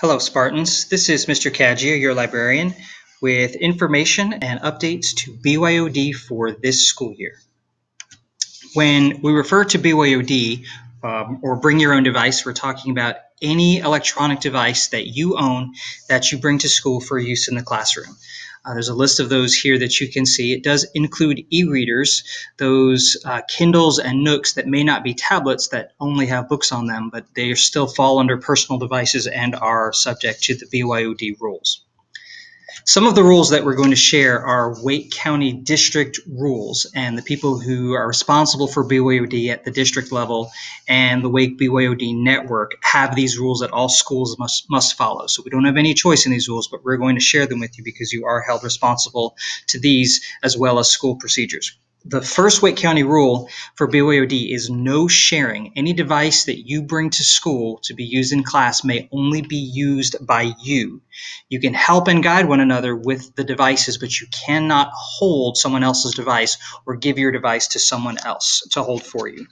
Hello, Spartans. This is Mr. Kaggia, your librarian, with information and updates to BYOD for this school year. When we refer to BYOD, or bring your own device, we're talking about any electronic device that you own that you bring to school for use in the classroom. There's a list of those here that you can see. It does include e-readers, those Kindles and Nooks that may not be tablets that only have books on them, but they still fall under personal devices and are subject to the BYOD rules. Some of the rules that we're going to share are Wake County district rules, and the people who are responsible for BYOD at the district level and the Wake BYOD network have these rules that all schools must follow. So we don't have any choice in these rules, but we're going to share them with you because you are held responsible to these as well as school procedures. The first Wake County rule for BYOD is no sharing. Any device that you bring to school to be used in class may only be used by you. You can help and guide one another with the devices, but you cannot hold someone else's device or give your device to someone else to hold for you.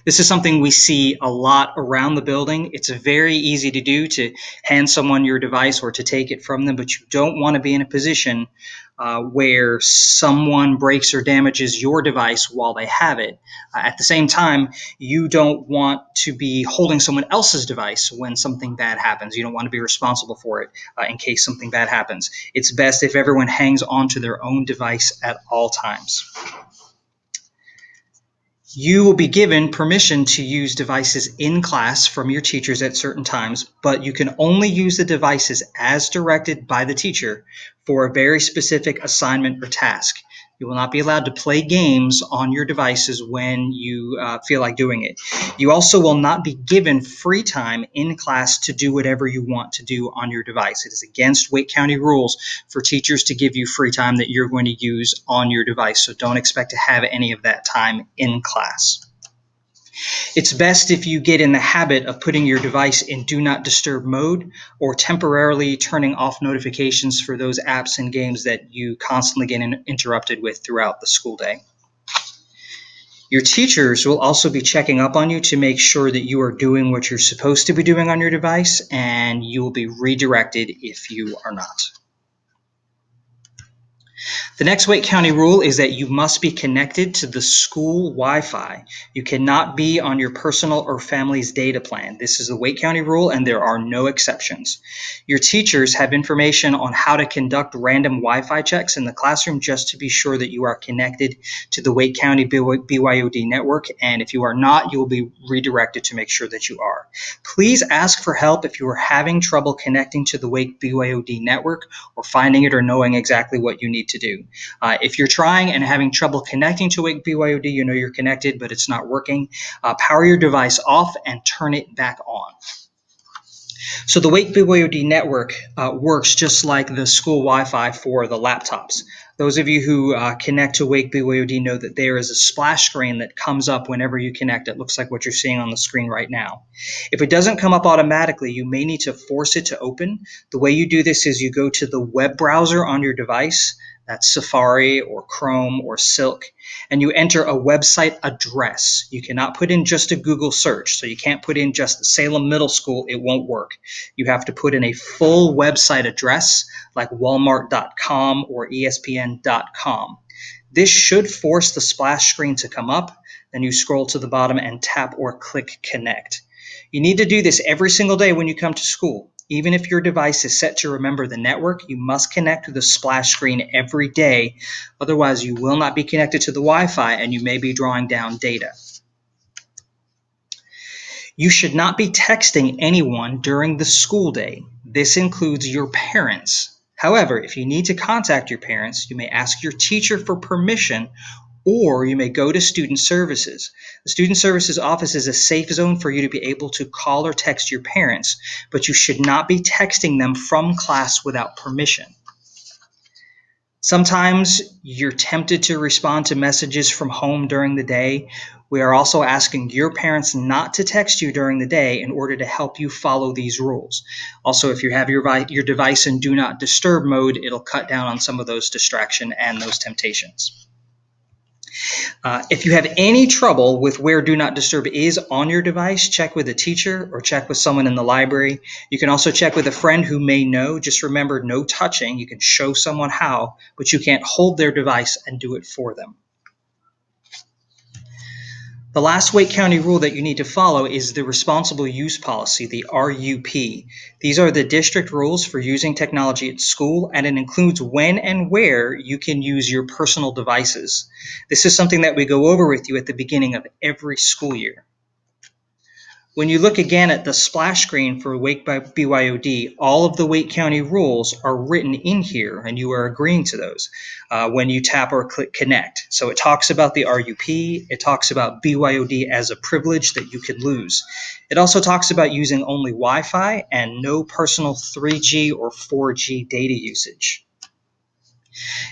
This is something we see a lot around the building. It's very easy to do, to hand someone your device or to take it from them, but you don't want to be in a position where someone breaks or damages your device while they have it. At the same time, you don't want to be holding someone else's device when something bad happens. You don't want to be responsible for it in case something bad happens. It's best if everyone hangs onto their own device at all times. You will be given permission to use devices in class from your teachers at certain times, but you can only use the devices as directed by the teacher for a very specific assignment or task. You will not be allowed to play games on your devices when you feel like doing it. You also will not be given free time in class to do whatever you want to do on your device. It is against Wake County rules for teachers to give you free time that you're going to use on your device, so don't expect to have any of that time in class. It's best if you get in the habit of putting your device in Do Not Disturb mode or temporarily turning off notifications for those apps and games that you constantly get interrupted with throughout the school day. Your teachers will also be checking up on you to make sure that you are doing what you're supposed to be doing on your device, and you will be redirected if you are not. The next Wake County rule is that you must be connected to the school Wi-Fi. You cannot be on your personal or family's data plan. This is the Wake County rule, and there are no exceptions. Your teachers have information on how to conduct random Wi-Fi checks in the classroom just to be sure that you are connected to the Wake County BYOD network, and if you are not, you will be redirected to make sure that you are. Please ask for help if you are having trouble connecting to the Wake BYOD network or finding it or knowing exactly what you need to do. If you're trying and having trouble connecting to Wake BYOD, you know you're connected, but it's not working, power your device off and turn it back on. So the Wake BYOD network works just like the school Wi-Fi for the laptops. Those of you who connect to Wake BYOD know that there is a splash screen that comes up whenever you connect. It looks like what you're seeing on the screen right now. If it doesn't come up automatically, you may need to force it to open. The way you do this is you go to the web browser on your device. That's Safari or Chrome or Silk, and you enter a website address. You cannot put in just a Google search, so you can't put in just Salem Middle School. It won't work. You have to put in a full website address like walmart.com or espn.com. This should force the splash screen to come up. Then you scroll to the bottom and tap or click connect. You need to do this every single day when you come to school. Even if your device is set to remember the network, you must connect to the splash screen every day. Otherwise, you will not be connected to the Wi-Fi and you may be drawing down data. You should not be texting anyone during the school day. This includes your parents. However, if you need to contact your parents, you may ask your teacher for permission, or you may go to Student Services. The Student Services office is a safe zone for you to be able to call or text your parents, but you should not be texting them from class without permission. Sometimes you're tempted to respond to messages from home during the day. We are also asking your parents not to text you during the day in order to help you follow these rules. Also, if you have your device in Do Not Disturb mode, it'll cut down on some of those distractions and those temptations. If you have any trouble with where Do Not Disturb is on your device, check with a teacher or check with someone in the library. You can also check with a friend who may know. Just remember, no touching. You can show someone how, but you can't hold their device and do it for them. The last Wake County rule that you need to follow is the Responsible Use Policy, the RUP. These are the district rules for using technology at school, and it includes when and where you can use your personal devices. This is something that we go over with you at the beginning of every school year. When you look again at the splash screen for Wake by BYOD, all of the Wake County rules are written in here, and you are agreeing to those when you tap or click connect. So it talks about the RUP, it talks about BYOD as a privilege that you could lose. It also talks about using only Wi-Fi and no personal 3G or 4G data usage.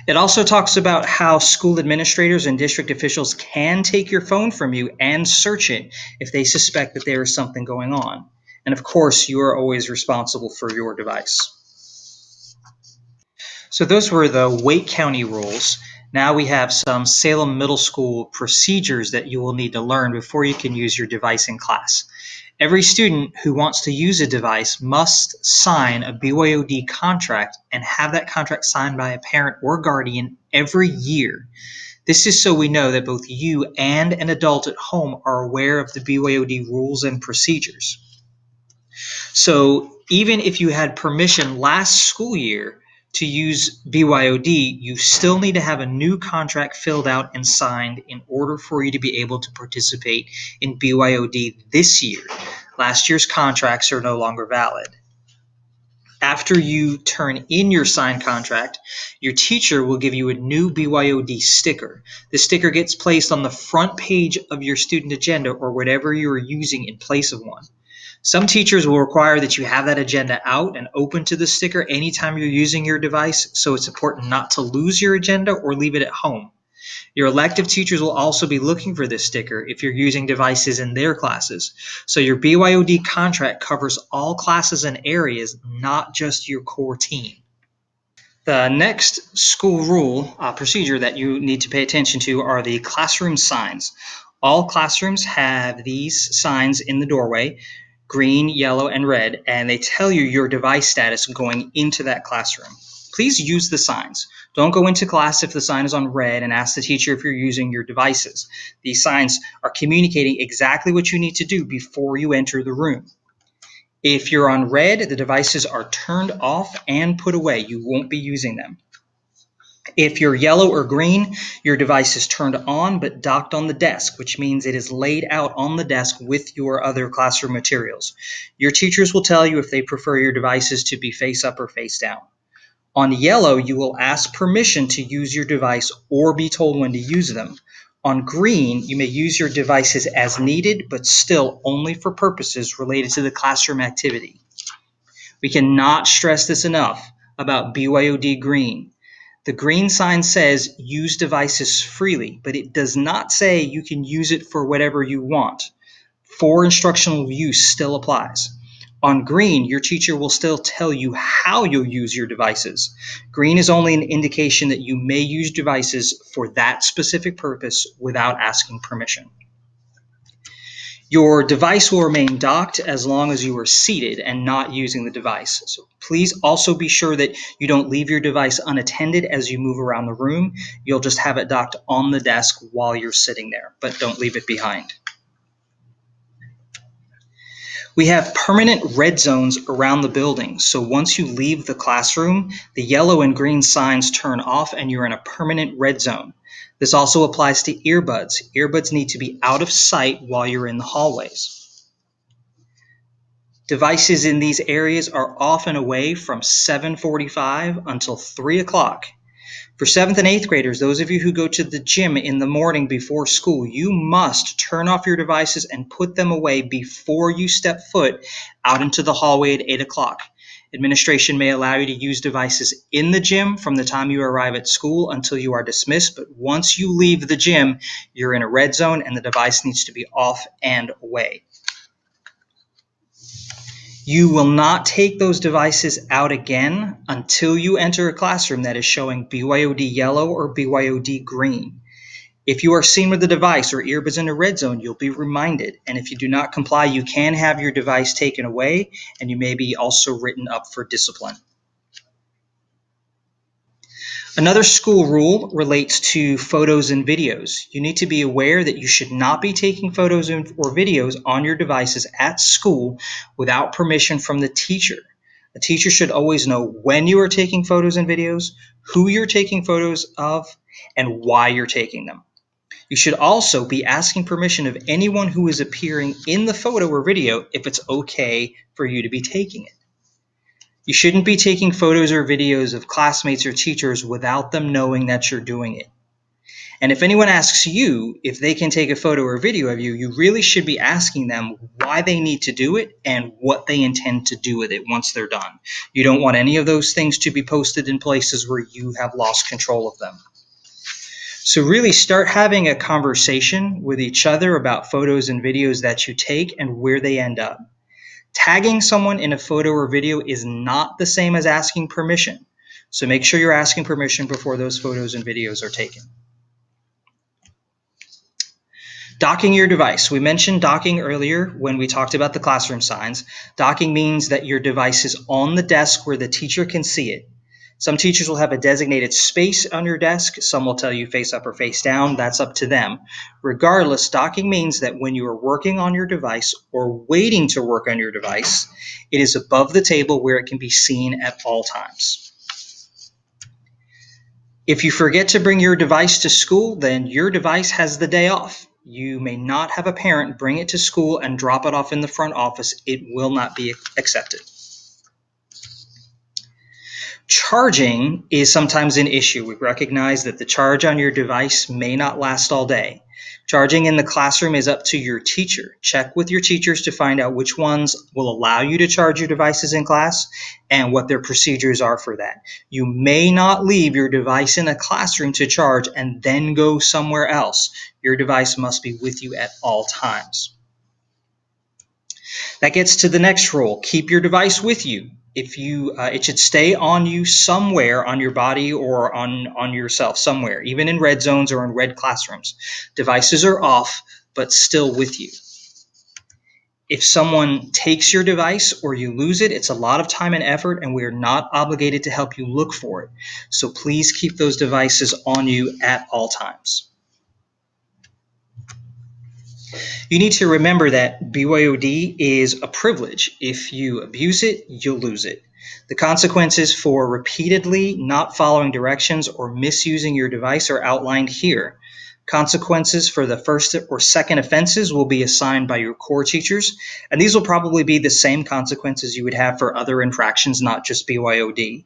It also talks about how school administrators and district officials can take your phone from you and search it if they suspect that there is something going on. And of course, you are always responsible for your device. So those were the Wake County rules. Now we have some Salem Middle School procedures that you will need to learn before you can use your device in class. Every student who wants to use a device must sign a BYOD contract and have that contract signed by a parent or guardian every year. This is so we know that both you and an adult at home are aware of the BYOD rules and procedures. So even if you had permission last school year to use BYOD, you still need to have a new contract filled out and signed in order for you to be able to participate in BYOD this year. Last year's contracts are no longer valid. After you turn in your signed contract, your teacher will give you a new BYOD sticker. The sticker gets placed on the front page of your student agenda or whatever you are using in place of one. Some teachers will require that you have that agenda out and open to the sticker anytime you're using your device, so it's important not to lose your agenda or leave it at home. Your elective teachers will also be looking for this sticker if you're using devices in their classes. So your BYOD contract covers all classes and areas, not just your core team. The next school rule procedure that you need to pay attention to are the classroom signs. All classrooms have these signs in the doorway, green, yellow, and red, and they tell you your device status going into that classroom. Please use the signs. Don't go into class if the sign is on red and ask the teacher if you're using your devices. These signs are communicating exactly what you need to do before you enter the room. If you're on red, the devices are turned off and put away. You won't be using them. If you're yellow or green, your device is turned on but docked on the desk, which means it is laid out on the desk with your other classroom materials. Your teachers will tell you if they prefer your devices to be face up or face down. On yellow, you will ask permission to use your device or be told when to use them. On green, you may use your devices as needed, but still only for purposes related to the classroom activity. We cannot stress this enough about BYOD green. The green sign says use devices freely, but it does not say you can use it for whatever you want. For instructional use still applies. On green, your teacher will still tell you how you'll use your devices. Green is only an indication that you may use devices for that specific purpose without asking permission. Your device will remain docked as long as you are seated and not using the device. So please also be sure that you don't leave your device unattended as you move around the room. You'll just have it docked on the desk while you're sitting there, but don't leave it behind. We have permanent red zones around the building. So once you leave the classroom, the yellow and green signs turn off and you're in a permanent red zone. This also applies to earbuds. Earbuds need to be out of sight while you're in the hallways. Devices in these areas are often away from 7:45 until 3 o'clock. For 7th and 8th graders, those of you who go to the gym in the morning before school, you must turn off your devices and put them away before you step foot out into the hallway at 8 o'clock. Administration may allow you to use devices in the gym from the time you arrive at school until you are dismissed, but once you leave the gym, you're in a red zone and the device needs to be off and away. You will not take those devices out again until you enter a classroom that is showing BYOD yellow or BYOD green. If you are seen with a device or earbuds in a red zone, you'll be reminded. And if you do not comply, you can have your device taken away, and you may be also written up for discipline. Another school rule relates to photos and videos. You need to be aware that you should not be taking photos or videos on your devices at school without permission from the teacher. A teacher should always know when you are taking photos and videos, who you're taking photos of, and why you're taking them. You should also be asking permission of anyone who is appearing in the photo or video if it's okay for you to be taking it. You shouldn't be taking photos or videos of classmates or teachers without them knowing that you're doing it. And if anyone asks you if they can take a photo or video of you, you really should be asking them why they need to do it and what they intend to do with it once they're done. You don't want any of those things to be posted in places where you have lost control of them. So really start having a conversation with each other about photos and videos that you take and where they end up. Tagging someone in a photo or video is not the same as asking permission. So make sure you're asking permission before those photos and videos are taken. Docking your device. We mentioned docking earlier when we talked about the classroom signs. Docking means that your device is on the desk where the teacher can see it. Some teachers will have a designated space on your desk. Some will tell you face up or face down. That's up to them. Regardless, docking means that when you are working on your device or waiting to work on your device, it is above the table where it can be seen at all times. If you forget to bring your device to school, then your device has the day off. You may not have a parent bring it to school and drop it off in the front office. It will not be accepted. Charging is sometimes an issue. We recognize that the charge on your device may not last all day. Charging in the classroom is up to your teacher. Check with your teachers to find out which ones will allow you to charge your devices in class and what their procedures are for that. You may not leave your device in a classroom to charge and then go somewhere else. Your device must be with you at all times. That gets to the next rule. Keep your device with you. It should stay on you somewhere on your body or on yourself somewhere, even in red zones or in red classrooms. Devices are off, but still with you. If someone takes your device or you lose it, it's a lot of time and effort, and we are not obligated to help you look for it. So please keep those devices on you at all times. You need to remember that BYOD is a privilege. If you abuse it, you'll lose it. The consequences for repeatedly not following directions or misusing your device are outlined here. Consequences for the first or second offenses will be assigned by your core teachers, and these will probably be the same consequences you would have for other infractions, not just BYOD.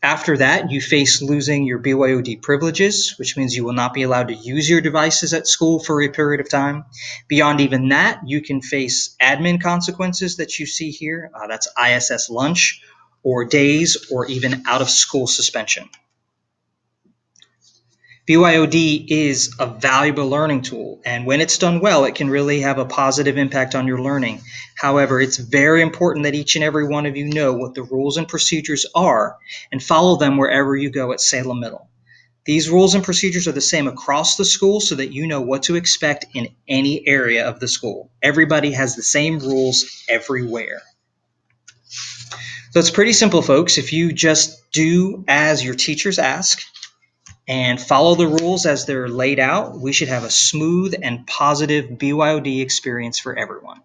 After that, you face losing your BYOD privileges, which means you will not be allowed to use your devices at school for a period of time. Beyond even that, you can face admin consequences that you see here. That's ISS lunch, or days, or even out-of-school suspension. BYOD is a valuable learning tool, and when it's done well, it can really have a positive impact on your learning. However, it's very important that each and every one of you know what the rules and procedures are and follow them wherever you go at Salem Middle. These rules and procedures are the same across the school so that you know what to expect in any area of the school. Everybody has the same rules everywhere. So it's pretty simple, folks. If you just do as your teachers ask, and follow the rules as they're laid out, we should have a smooth and positive BYOD experience for everyone.